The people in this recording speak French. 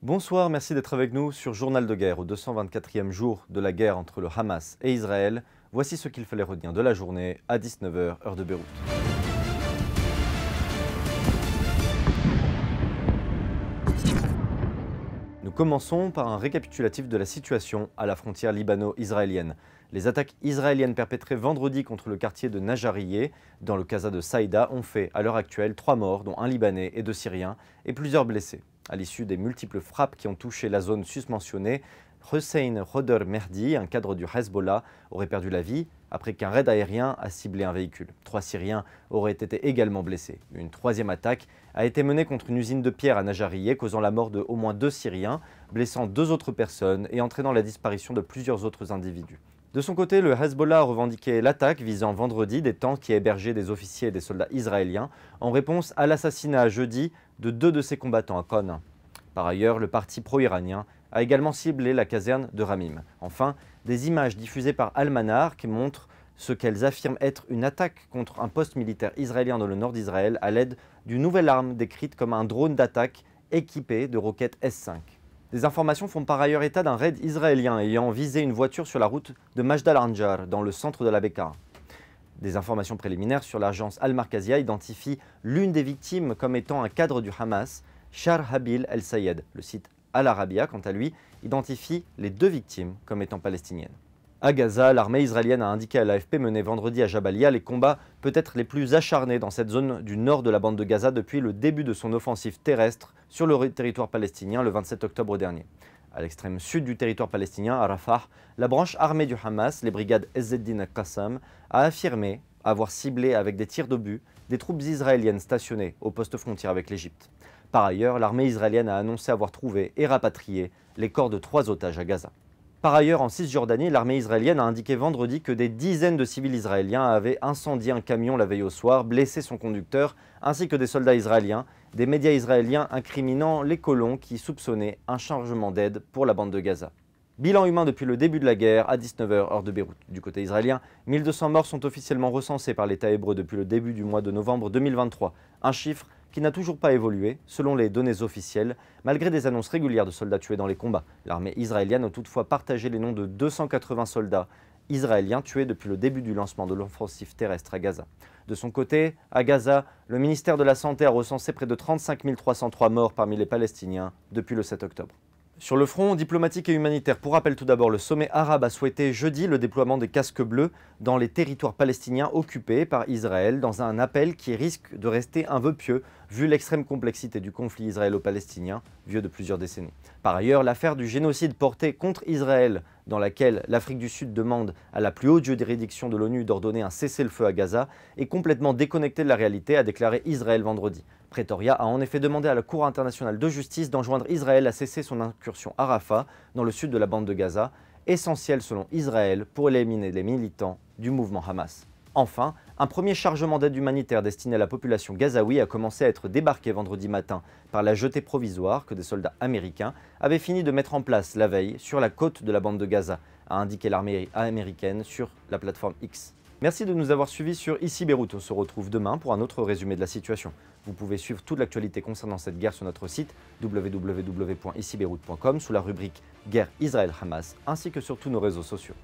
Bonsoir, merci d'être avec nous sur Journal de guerre au 224e jour de la guerre entre le Hamas et Israël. Voici ce qu'il fallait retenir de la journée à 19 h, heure de Beyrouth. Nous commençons par un récapitulatif de la situation à la frontière libano-israélienne. Les attaques israéliennes perpétrées vendredi contre le quartier de Najarieh, dans le Casa de Saïda, ont fait à l'heure actuelle 3 morts, dont un Libanais et 2 Syriens, et plusieurs blessés. À l'issue des multiples frappes qui ont touché la zone susmentionnée, Hussein Roder Mehdi, un cadre du Hezbollah, aurait perdu la vie après qu'un raid aérien a ciblé un véhicule. 3 Syriens auraient été également blessés. Une troisième attaque a été menée contre une usine de pierre à Najarieh, causant la mort de au moins 2 Syriens, blessant 2 autres personnes et entraînant la disparition de plusieurs autres individus. De son côté, le Hezbollah a revendiqué l'attaque visant vendredi des tentes qui hébergeaient des officiers et des soldats israéliens en réponse à l'assassinat jeudi de 2 de ses combattants à Khan. Par ailleurs, le parti pro-iranien a également ciblé la caserne de Ramim. Enfin, des images diffusées par Al-Manar qui montrent ce qu'elles affirment être une attaque contre un poste militaire israélien dans le nord d'Israël à l'aide d'une nouvelle arme décrite comme un drone d'attaque équipé de roquettes S-5. Des informations font par ailleurs état d'un raid israélien ayant visé une voiture sur la route de Majdal Anjar, dans le centre de la Bekaa. Des informations préliminaires sur l'agence Al-Markazia identifient l'une des victimes comme étant un cadre du Hamas, Shar Habil El-Sayed. Le site Al-Arabiya, quant à lui, identifie les 2 victimes comme étant palestiniennes. À Gaza, l'armée israélienne a indiqué à l'AFP mener vendredi à Jabalia les combats peut-être les plus acharnés dans cette zone du nord de la bande de Gaza depuis le début de son offensive terrestre sur le territoire palestinien le 27 octobre dernier. À l'extrême sud du territoire palestinien, à Rafah, la branche armée du Hamas, les brigades Ezzeddin al-Qassam, a affirmé avoir ciblé avec des tirs d'obus des troupes israéliennes stationnées au poste frontière avec l'Égypte. Par ailleurs, l'armée israélienne a annoncé avoir trouvé et rapatrié les corps de 3 otages à Gaza. Par ailleurs, en Cisjordanie, l'armée israélienne a indiqué vendredi que des dizaines de civils israéliens avaient incendié un camion la veille au soir, blessé son conducteur, ainsi que des soldats israéliens, des médias israéliens incriminant les colons qui soupçonnaient un chargement d'aide pour la bande de Gaza. Bilan humain depuis le début de la guerre à 19 h, heure de Beyrouth. Du côté israélien, 1200 morts sont officiellement recensés par l'État hébreu depuis le début du mois de novembre 2023, un chiffre qui n'a toujours pas évolué, selon les données officielles, malgré des annonces régulières de soldats tués dans les combats. L'armée israélienne a toutefois partagé les noms de 280 soldats israéliens tués depuis le début du lancement de l'offensive terrestre à Gaza. De son côté, à Gaza, le ministère de la Santé a recensé près de 35 303 morts parmi les Palestiniens depuis le 7 octobre. Sur le front diplomatique et humanitaire, pour rappel tout d'abord, le sommet arabe a souhaité jeudi le déploiement des casques bleus dans les territoires palestiniens occupés par Israël dans un appel qui risque de rester un vœu pieux vu l'extrême complexité du conflit israélo-palestinien, vieux de plusieurs décennies. Par ailleurs, l'affaire du génocide porté contre Israël, dans laquelle l'Afrique du Sud demande à la plus haute juridiction de l'ONU d'ordonner un cessez-le-feu à Gaza, est complètement déconnectée de la réalité, a déclaré Israël vendredi. Pretoria a en effet demandé à la Cour internationale de justice d'enjoindre Israël à cesser son incursion à Rafah, dans le sud de la bande de Gaza, essentielle selon Israël pour éliminer les militants du mouvement Hamas. Enfin, un premier chargement d'aide humanitaire destiné à la population gazaoui a commencé à être débarqué vendredi matin par la jetée provisoire que des soldats américains avaient fini de mettre en place la veille sur la côte de la bande de Gaza, a indiqué l'armée américaine sur la plateforme X. Merci de nous avoir suivis sur Ici Beyrouth. On se retrouve demain pour un autre résumé de la situation. Vous pouvez suivre toute l'actualité concernant cette guerre sur notre site www.icibeyrouth.com sous la rubrique Guerre Israël-Hamas ainsi que sur tous nos réseaux sociaux.